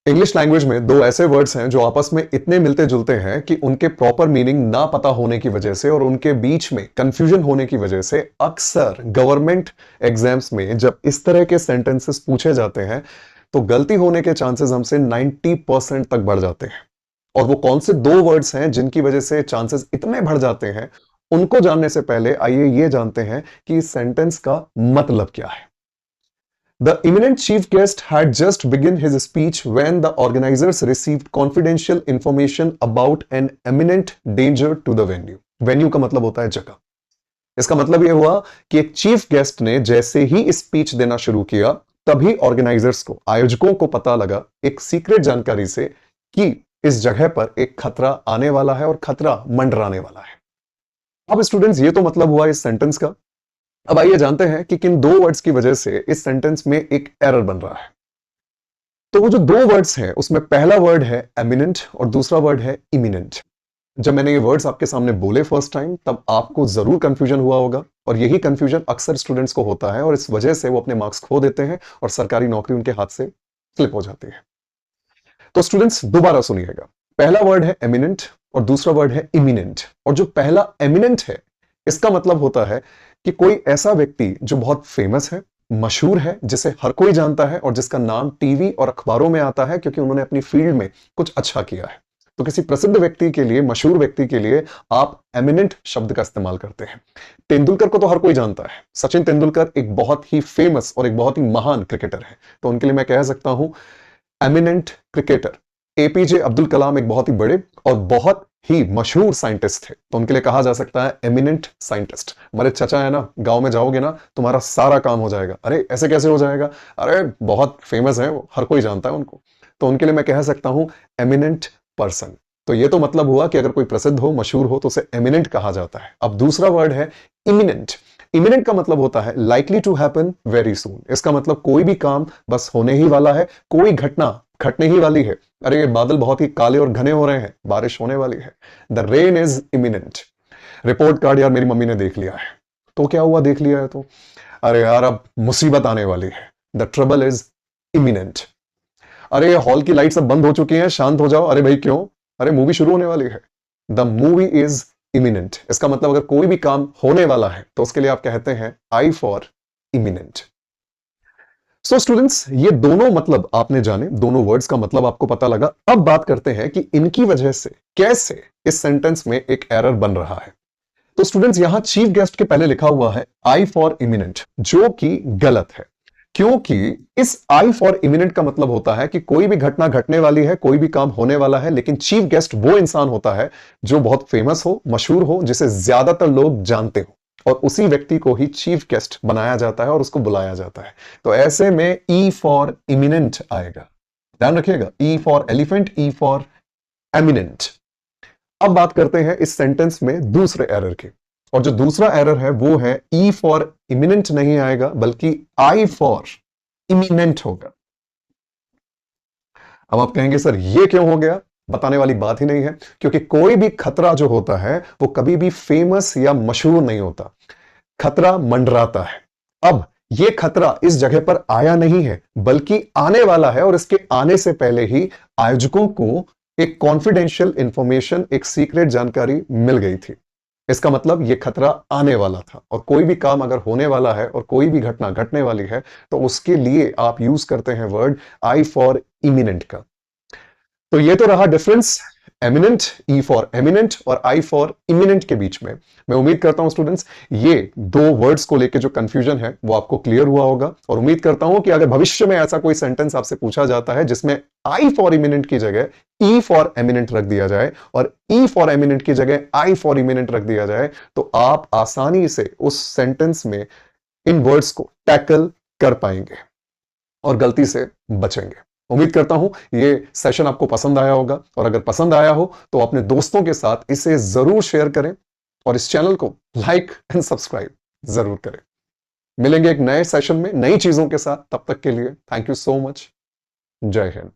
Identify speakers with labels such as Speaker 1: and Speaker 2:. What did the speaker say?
Speaker 1: English language में दो ऐसे वर्ड्स हैं जो आपस में इतने मिलते जुलते हैं कि उनके प्रॉपर मीनिंग ना पता होने की वजह से और उनके बीच में कंफ्यूजन होने की वजह से अक्सर गवर्नमेंट एग्जाम्स में जब इस तरह के सेंटेंसेस पूछे जाते हैं तो गलती होने के चांसेस हमसे 90% तक बढ़ जाते हैं। और वो कौन से दो वर्ड्स हैं जिनकी वजह से चांसेस इतने बढ़ जाते हैं, उनको जानने से पहले आइए ये जानते हैं कि इस सेंटेंस का मतलब क्या है। The eminent chief guest had just begun his speech when the organizers received confidential information about an imminent danger to the venue. Venue का मतलब होता है जगह। इसका मतलब यह हुआ कि एक चीफ गेस्ट ने जैसे ही स्पीच देना शुरू किया तभी ऑर्गेनाइजर्स को, आयोजकों को पता लगा एक सीक्रेट जानकारी से कि इस जगह पर एक खतरा आने वाला है और खतरा मंडराने वाला है। अब स्टूडेंट्स, ये तो मतलब हुआ इस सेंटेंस का। अब आइए जानते हैं कि किन दो वर्ड्स की वजह से इस सेंटेंस में एक एरर बन रहा है। तो वो जो दो वर्ड्स हैं उसमें पहला वर्ड है एमिनेंट और दूसरा वर्ड है इमिनेंट। जब मैंने ये वर्ड्स आपके सामने बोले फर्स्ट टाइम तब आपको जरूर कंफ्यूजन हुआ होगा और यही कंफ्यूजन अक्सर स्टूडेंट्स को होता है और इस वजह से वो अपने मार्क्स खो देते हैं और सरकारी नौकरी उनके हाथ से स्लिप हो जाती है। तो स्टूडेंट्स दोबारा सुनिएगा, पहला वर्ड है एमिनेंट और दूसरा वर्ड है इमिनेंट। और जो पहला एमिनेंट है इसका मतलब होता है कि कोई ऐसा व्यक्ति जो बहुत फेमस है, मशहूर है, जिसे हर कोई जानता है और जिसका नाम टीवी और अखबारों में आता है क्योंकि उन्होंने अपनी फील्ड में कुछ अच्छा किया है। तो किसी प्रसिद्ध व्यक्ति के लिए, मशहूर व्यक्ति के लिए आप एमिनेंट शब्द का इस्तेमाल करते हैं। तेंदुलकर को तो हर कोई जानता है। सचिन तेंदुलकर एक बहुत ही फेमस और एक बहुत ही महान क्रिकेटर है, तो उनके लिए मैं कह सकता हूं eminent cricketer. APJ Abdul Kalam एक बहुत ही बड़े और बहुत ही मशहूर साइंटिस्ट थे, तो उनके लिए कहा जा सकता है एमिनेंट साइंटिस्ट। हमारे चचा है ना, गांव में जाओगे ना तुम्हारा सारा काम हो जाएगा। अरे ऐसे कैसे हो जाएगा? अरे बहुत फेमस है वो, हर कोई जानता है उनको। तो उनके लिए मैं कह सकता हूं एमिनेंट पर्सन। तो ये तो मतलब हुआ कि अगर कोई प्रसिद्ध हो, मशहूर हो तो उसे एमिनेंट कहा जाता है। अब दूसरा वर्ड है इमिनेंट। इमिनेंट का मतलब होता है likely to happen very soon. इसका मतलब कोई भी काम बस होने ही वाला है, कोई घटना घटने ही वाली है। अरे ये बादल बहुत ही काले और घने हो रहे हैं, बारिश होने वाली है। The rain is imminent. Report card यार मेरी मम्मी ने देख लिया है। तो क्या हुआ, देख लिया है तो? अरे यार अब मुसीबत आने वाली है। The trouble is imminent. अरे हॉल की लाइट्स सब बंद हो चुकी हैं, शांत हो जाओ। अरे भाई क्यों? अरे मूवी शुरू होने वाली है। The movie is imminent. इसका मतलब अगर कोई भी काम होने वाला है तो उसके लिए आप कहते हैं I for imminent. So students, ये दोनों मतलब आपने जाने, दोनों वर्ड्स का मतलब आपको पता लगा। अब बात करते हैं कि इनकी वजह से कैसे इस सेंटेंस में एक एरर बन रहा है। तो स्टूडेंट्स, यहां चीफ गेस्ट के पहले लिखा हुआ है आई फॉर इमिनेंट, जो कि गलत है। क्योंकि इस आई फॉर इमिनेंट का मतलब होता है कि कोई भी घटना घटने वाली है, कोई भी काम होने वाला है, लेकिन चीफ गेस्ट वो इंसान होता है जो बहुत फेमस हो, मशहूर हो, जिसे ज्यादातर लोग जानते हो, और उसी व्यक्ति को ही चीफ गेस्ट बनाया जाता है और उसको बुलाया जाता है। तो ऐसे में ई फॉर इमिनेंट आएगा। ध्यान रखिएगा, E for elephant, E for eminent. अब बात करते हैं इस सेंटेंस में दूसरे एरर की, और जो दूसरा एरर है वो है ई फॉर इमिनेंट नहीं आएगा बल्कि आई फॉर इमिनेंट होगा। अब आप कहेंगे सर ये क्यों हो गया? बताने वाली बात ही नहीं है, क्योंकि कोई भी खतरा जो होता है वो कभी भी फेमस या मशहूर नहीं होता। खतरा मंडराता है। अब ये खतरा इस जगह पर आया नहीं है बल्कि आने वाला है, और इसके आने से पहले ही आयोजकों को एक कॉन्फिडेंशियल इंफॉर्मेशन, एक सीक्रेट जानकारी मिल गई थी। इसका मतलब ये खतरा आने वाला था, और कोई भी काम अगर होने वाला है और कोई भी घटना घटने वाली है तो उसके लिए आप यूज करते हैं वर्ड आई फॉर इमिनेंट का। तो ये तो रहा difference eminent, E for eminent और आई फॉर इमिनेंट के बीच में। मैं उम्मीद करता हूं स्टूडेंट्स ये दो वर्ड्स को लेकर जो कंफ्यूजन है वो आपको क्लियर हुआ होगा, और उम्मीद करता हूं कि अगर भविष्य में ऐसा कोई सेंटेंस आपसे पूछा जाता है जिसमें आई फॉर इमिनेंट की जगह ई फॉर एमिनेंट रख दिया जाए और ई फॉर एमिनेंट की जगह आई फॉर इमिनेंट रख दिया जाए, तो आप आसानी से उस सेंटेंस में इन वर्ड्स को टैकल कर पाएंगे और गलती से बचेंगे। उम्मीद करता हूं ये सेशन आपको पसंद आया होगा, और अगर पसंद आया हो तो अपने दोस्तों के साथ इसे जरूर शेयर करें और इस चैनल को लाइक एंड सब्सक्राइब जरूर करें। मिलेंगे एक नए सेशन में नई चीजों के साथ, तब तक के लिए थैंक यू सो मच। जय हिंद।